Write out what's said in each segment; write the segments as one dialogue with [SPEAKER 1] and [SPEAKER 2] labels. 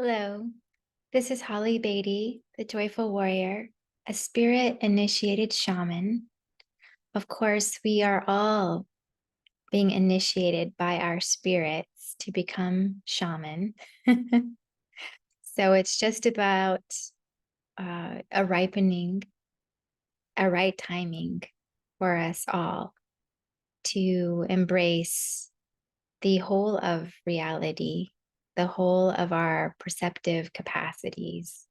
[SPEAKER 1] Hello, this is Holly Beatty, the Joyful Warrior, a spirit initiated shaman. Of course, we are all being initiated by our spirits to become shaman. So it's just about a ripening, a right timing for us all to embrace the whole of reality, the whole of our perceptive capacities,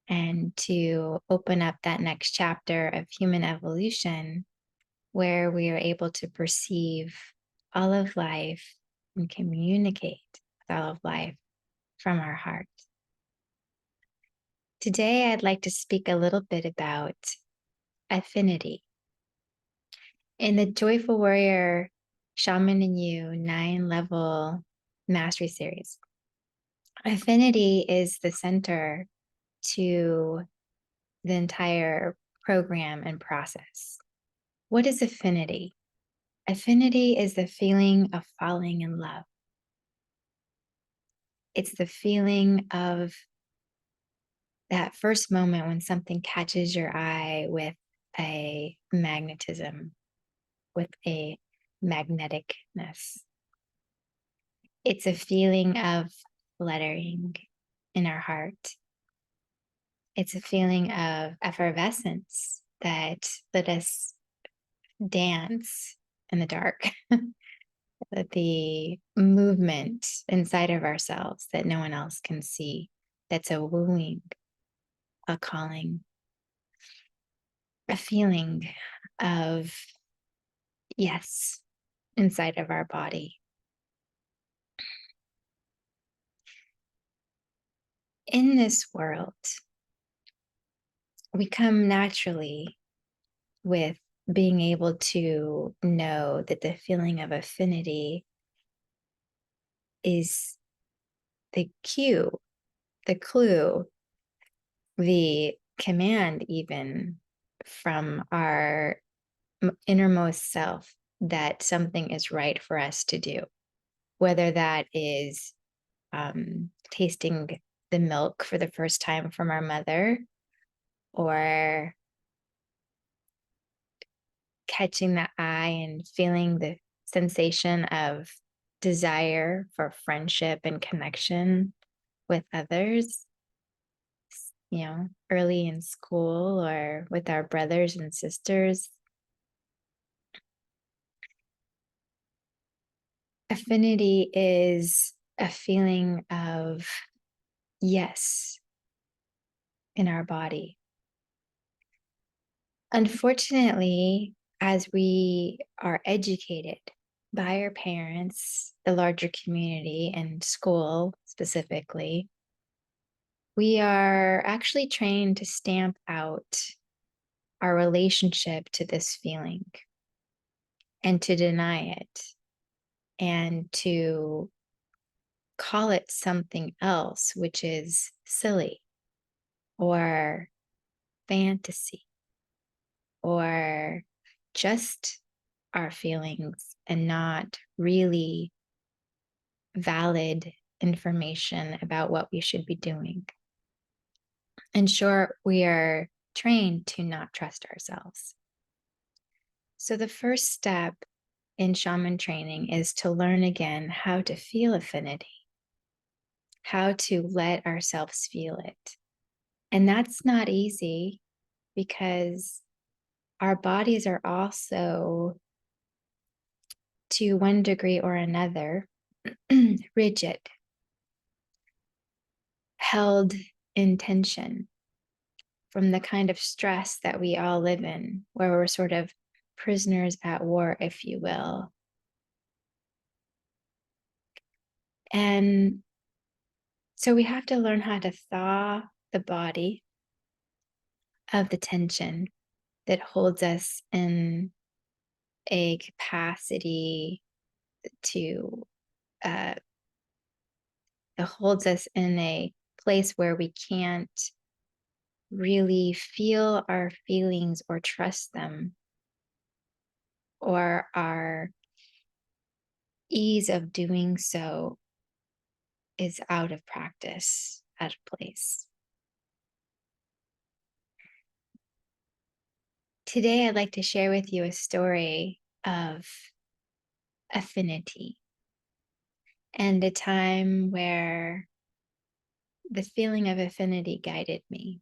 [SPEAKER 1] and to open up that next chapter of human evolution where we are able to perceive all of life and communicate with all of life from our heart. Today, I'd like to speak a little bit about affinity. In the Joyful Warrior Shaman and You 9-level mastery series, affinity is the center to the entire program and process. What is affinity? Affinity is the feeling of falling in love. It's the feeling of that first moment when something catches your eye with a magnetism, with a magneticness. It's a feeling of fluttering in our heart. It's a feeling of effervescence that let us dance in the dark. The movement inside of ourselves that no one else can see. That's a wooing, a calling, a feeling of yes inside of our body. In this world, we come naturally with being able to know that the feeling of affinity is the cue, the clue, the command, even from our innermost self that something is right for us to do, whether that is tasting the milk for the first time from our mother, or catching the eye and feeling the sensation of desire for friendship and connection with others, early in school or with our brothers and sisters. Affinity is a feeling of yes in our body. Unfortunately, as we are educated by our parents, the larger community, and school specifically, we are actually trained to stamp out our relationship to this feeling and to deny it and to call it something else, which is silly or fantasy or just our feelings and not really valid information about what we should be doing. In short, we are trained to not trust ourselves. So the first step in shaman training is to learn again how to feel affinity, how to let ourselves feel it. And that's not easy because our bodies are also, to one degree or another, rigid, held in tension from the kind of stress that we all live in, where we're sort of prisoners at war, if you will. And so we have to learn how to thaw the body of the tension that holds us in a capacity to, that holds us in a place where we can't really feel our feelings or trust them, or our ease of doing so is out of practice, out of place. Today, I'd like to share with you a story of affinity and a time where the feeling of affinity guided me.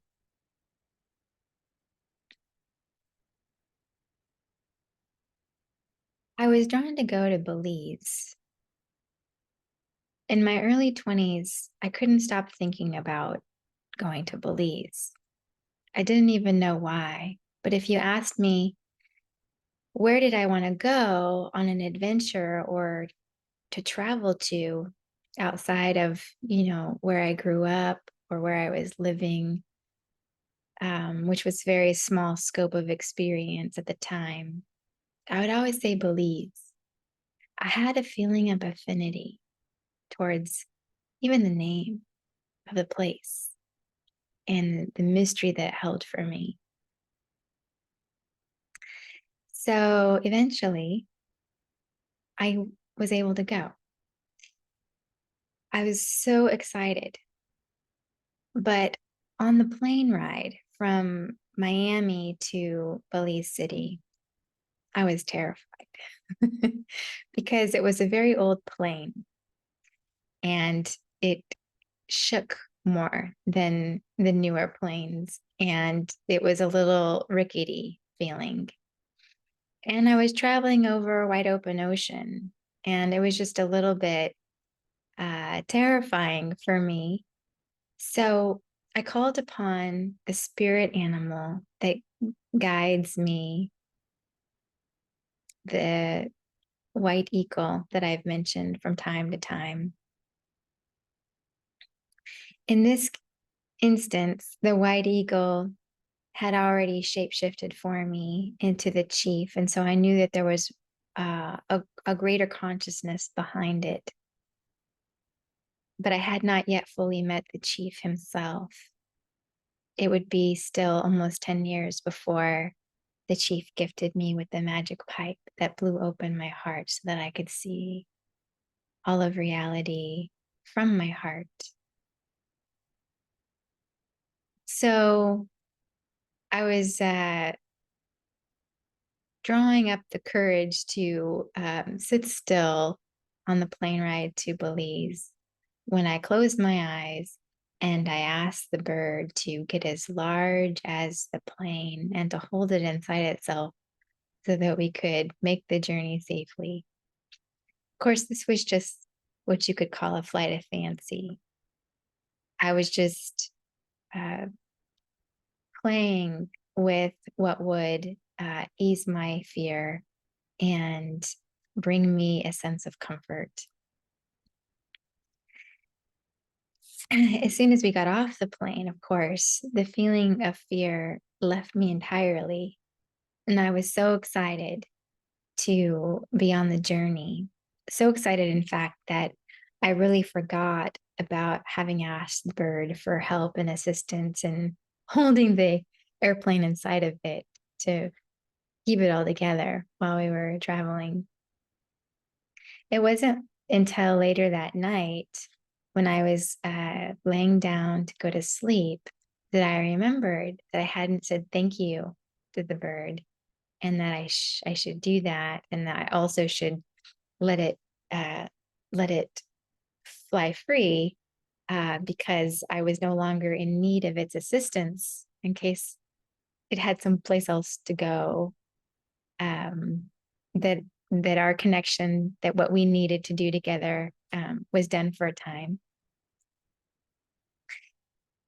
[SPEAKER 1] I was drawn to go to Belize. In my early 20s, I couldn't stop thinking about going to Belize. I didn't even know why. But if you asked me, where did I want to go on an adventure or to travel to outside of, where I grew up or where I was living, which was very small scope of experience at the time, I would always say Belize. I had a feeling of affinity towards even the name of the place and the mystery that it held for me. So eventually, I was able to go. I was so excited. But on the plane ride from Miami to Belize City, I was terrified because it was a very old plane and it shook more than the newer planes. And it was a little rickety feeling. And I was traveling over a wide open ocean, and it was just a little bit terrifying for me. So I called upon the spirit animal that guides me, the white eagle that I've mentioned from time to time. In this instance, the white eagle had already shapeshifted for me into the chief. And so I knew that there was a greater consciousness behind it. But I had not yet fully met the chief himself. It would be still almost 10 years before the chief gifted me with the magic pipe that blew open my heart so that I could see all of reality from my heart. So I was drawing up the courage to sit still on the plane ride to Belize when I closed my eyes and I asked the bird to get as large as the plane and to hold it inside itself so that we could make the journey safely. Of course, this was just what you could call a flight of fancy. I was just uh, playing with what would ease my fear and bring me a sense of comfort. As soon as we got off the plane, of course, the feeling of fear left me entirely. And I was so excited to be on the journey. So excited, in fact, that I really forgot about having asked the bird for help and assistance and holding the airplane inside of it to keep it all together while we were traveling. It wasn't until later that night when I was laying down to go to sleep that I remembered that I hadn't said thank you to the bird and that I should do that, and that I also should let it uh, let it fly free because I was no longer in need of its assistance in case it had someplace else to go. That our connection, that what we needed to do together was done for a time.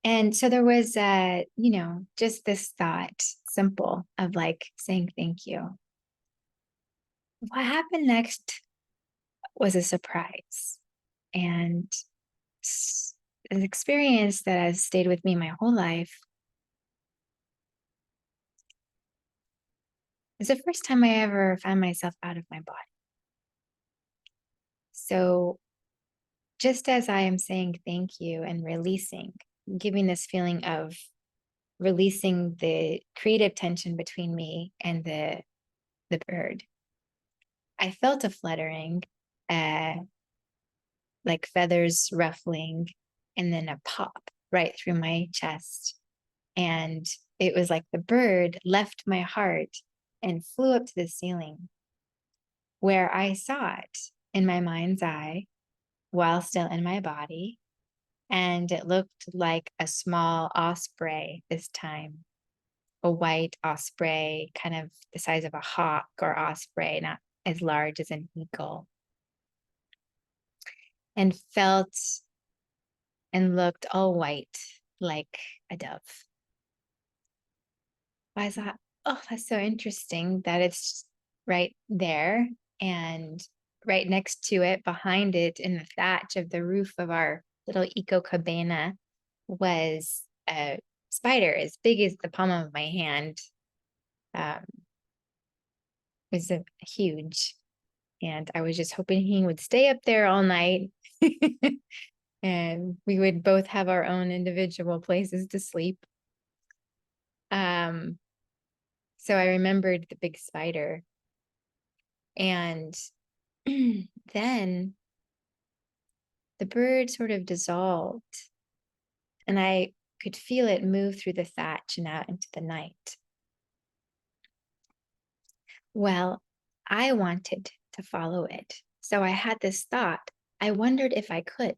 [SPEAKER 1] And so there was, just this thought, simple, of like saying thank you. What happened next was a surprise and an experience that has stayed with me my whole life. It's the first time I ever found myself out of my body. So just as I am saying thank you and releasing, giving this feeling of releasing the creative tension between me and the bird, I felt a fluttering, uh, like feathers ruffling, and then a pop. right through my chest. And it was like the bird left my heart and flew up to the ceiling, where I saw it in my mind's eye while still in my body. And it looked like a small osprey this time, a white osprey, kind of the size of a hawk or osprey, not as large as an eagle, and felt and looked all white like a dove. I thought, oh, that's so interesting that it's right there. And right next to it, behind it, in the thatch of the roof of our little eco cabana, was a spider as big as the palm of my hand. Um, it was huge. And I was just hoping he would stay up there all night and we would both have our own individual places to sleep. So I remembered the big spider. And then the bird sort of dissolved, and I could feel it move through the thatch and out into the night. Well, I wanted to follow it. So I had this thought. I wondered if I could.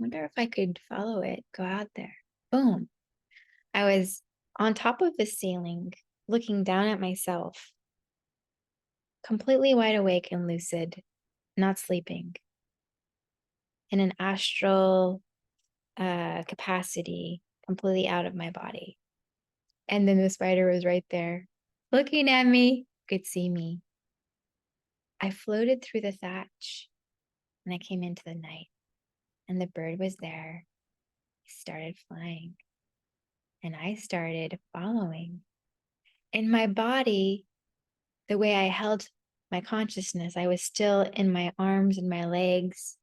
[SPEAKER 1] Wonder if I could follow it, go out there. Boom. I was on top of the ceiling, looking down at myself, completely wide awake and lucid, not sleeping, in an astral capacity, completely out of my body. And then the spider was right there, looking at me, could see me. I floated through the thatch and I came into the night, and the bird was there. He started flying, and I started following. In my body, the way I held my consciousness, I was still in my arms and my legs,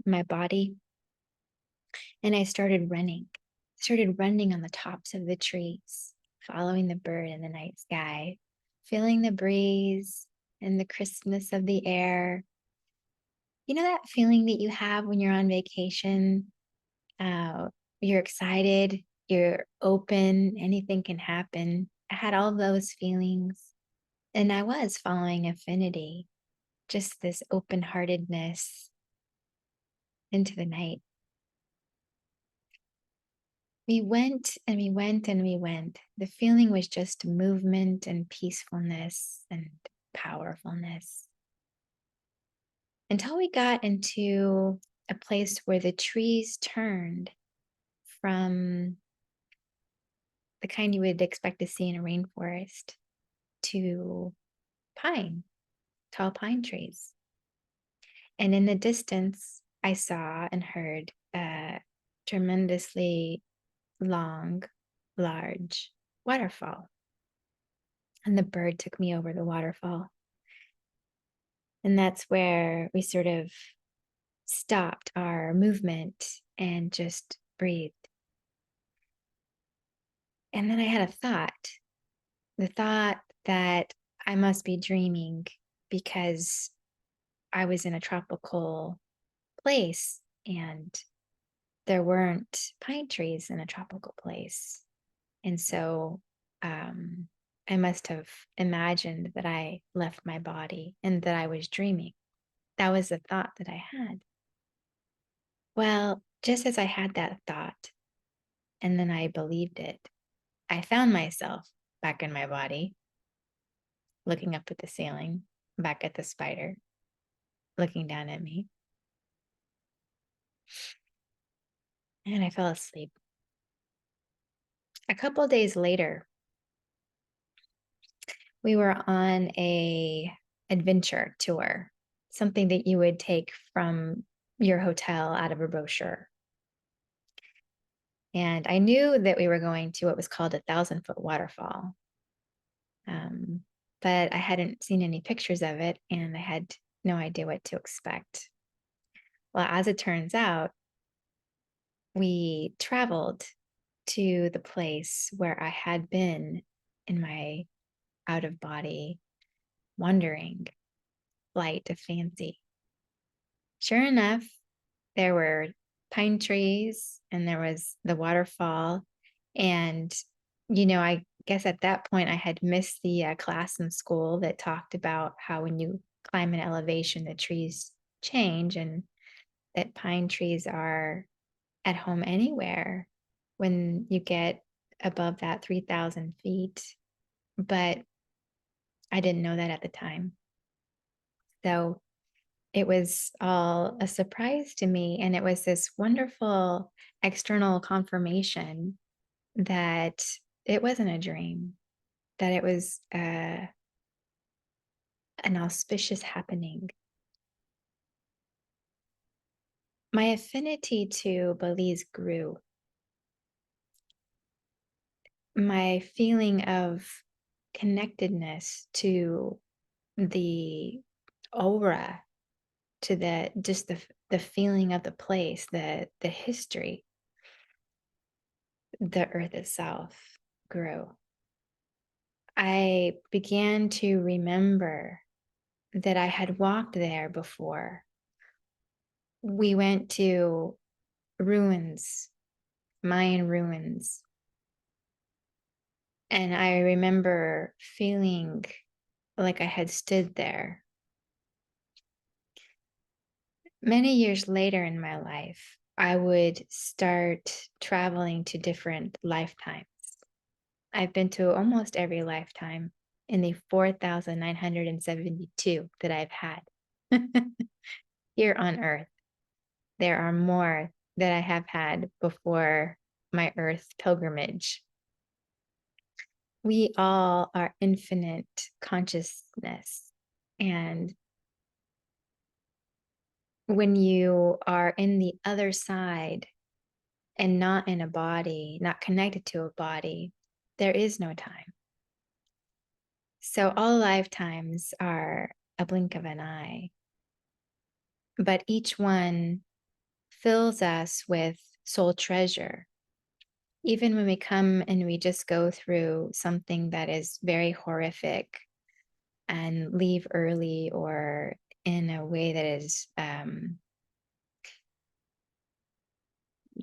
[SPEAKER 1] my body. And I started running. Started running on the tops of the trees, following the bird in the night sky, feeling the breeze and the crispness of the air. You know that feeling that you have when you're on vacation? Uh, you're excited, you're open, anything can happen. I had all those feelings. And I was following Affinity, just this open heartedness into the night. We went and we went and we went. The feeling was just movement and peacefulness and powerfulness until we got into a place where the trees turned from the kind you would expect to see in a rainforest to pine, tall pine trees. And in the distance, I saw and heard a tremendously long, large waterfall. And the bird took me over the waterfall. And that's where we sort of stopped our movement and just breathed. And then I had a thought, the thought that I must be dreaming because I was in a tropical place and there weren't pine trees in a tropical place. And so I must have imagined that I left my body and that I was dreaming. That was the thought that I had. Well, just as I had that thought, and then I believed it, I found myself back in my body, looking up at the ceiling, back at the spider, looking down at me. And I fell asleep. A couple days later, we were on a adventure tour, something that you would take from your hotel out of a brochure. And I knew that we were going to what was called 1,000-foot waterfall. But I hadn't seen any pictures of it and I had no idea what to expect. Well, as it turns out, we traveled to the place where I had been in my out of body wandering flight of fancy. Sure enough, there were pine trees, and there was the waterfall. And, I guess at that point I had missed the class in school that talked about how when you climb an elevation, the trees change, and that pine trees are at home anywhere when you get above that 3,000 feet. But I didn't know that at the time. So it was all a surprise to me. And it was this wonderful external confirmation that it wasn't a dream, that it was an auspicious happening. My affinity to Belize grew. My feeling of connectedness to the aura, to the feeling of the place, the history, the earth itself grew. I began to remember that I had walked there before. We went to ruins, Mayan ruins, and I remember feeling like I had stood there. Many years later in my life, I would start traveling to different lifetimes. I've been to almost every lifetime in the 4,972 that I've had here on Earth. There are more that I have had before my Earth pilgrimage. We all are infinite consciousness. And when you are in the other side and not in a body, not connected to a body, there is no time. So all lifetimes are a blink of an eye, but each one fills us with soul treasure. Even when we come and we just go through something that is very horrific and leave early, or in a way that is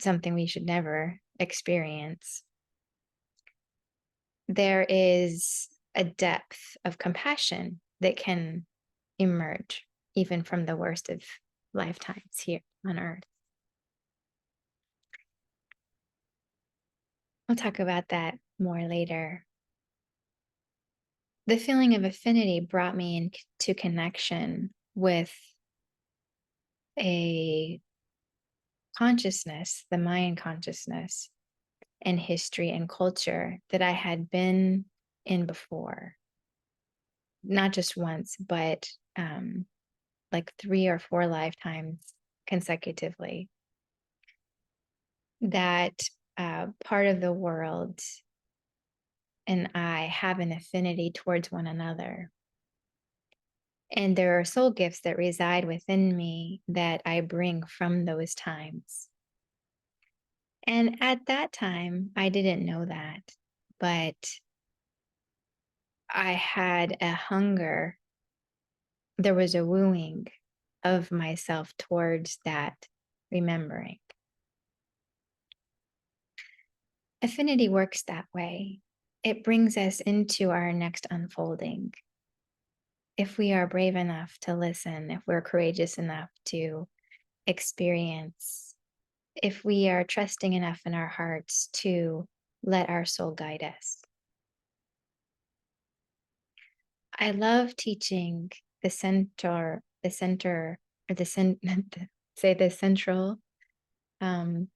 [SPEAKER 1] something we should never experience, there is a depth of compassion that can emerge even from the worst of lifetimes here on Earth. We'll talk about that more later. The feeling of affinity brought me into connection with a consciousness, the Mayan consciousness and history and culture that I had been in before. Not just once, but like 3 or 4 lifetimes consecutively. That part of the world and I have an affinity towards one another. And there are soul gifts that reside within me that I bring from those times. And at that time, I didn't know that, but I had a hunger. There was a wooing of myself towards that remembering. Affinity works that way. It brings us into our next unfolding. If we are brave enough to listen, if we're courageous enough to experience, if we are trusting enough in our hearts to let our soul guide us. I love teaching the central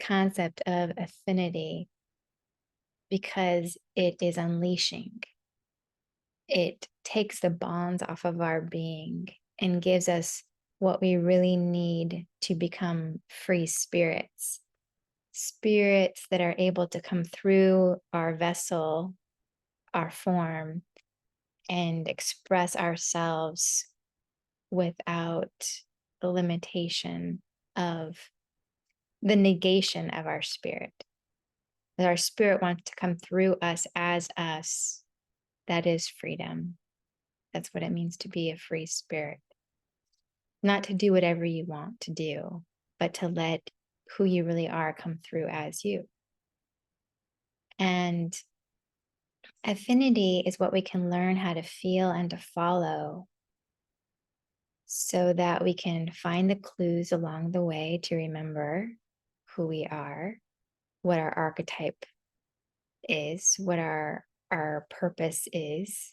[SPEAKER 1] concept of affinity, because it is unleashing. It takes the bonds off of our being and gives us what we really need to become free spirits. Spirits that are able to come through our vessel, our form, and express ourselves without the limitation of the negation of our spirit. That our spirit wants to come through us as us. That is freedom. That's what it means to be a free spirit. Not to do whatever you want to do, but to let who you really are come through as you. And affinity is what we can learn how to feel and to follow so that we can find the clues along the way to remember who we are, what our archetype is, what our purpose is,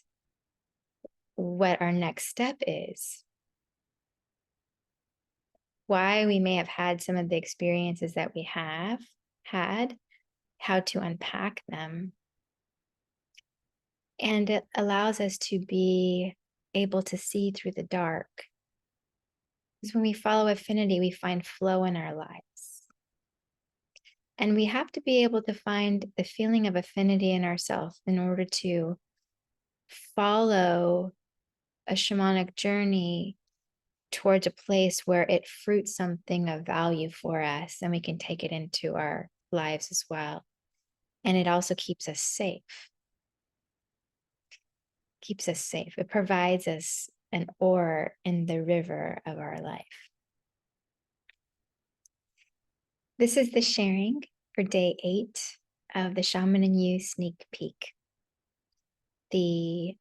[SPEAKER 1] what our next step is, why we may have had some of the experiences that we have had, how to unpack them. And it allows us to be able to see through the dark. Because when we follow affinity, we find flow in our lives. And we have to be able to find the feeling of affinity in ourselves in order to follow a shamanic journey towards a place where it fruits something of value for us and we can take it into our lives as well. And it also keeps us safe. Keeps us safe. It provides us an oar in the river of our life. This is the sharing for day 8 of the Shaman and You sneak peek. The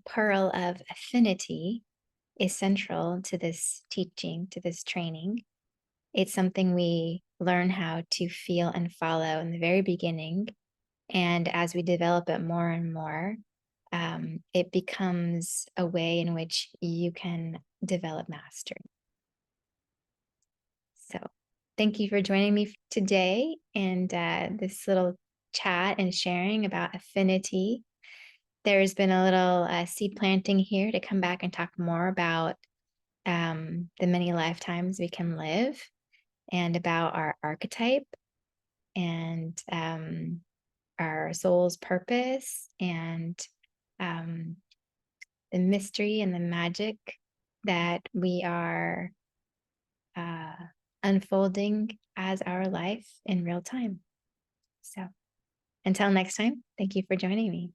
[SPEAKER 1] pearl of affinity is central to this teaching, to this training. It's something we learn how to feel and follow in the very beginning. And as we develop it more and more, it becomes a way in which you can develop mastery. So thank you for joining me today and this little chat and sharing about affinity. There's been a little seed planting here to come back and talk more about the many lifetimes we can live and about our archetype and our soul's purpose and the mystery and the magic that we are unfolding as our life in real time. So until next time, thank you for joining me.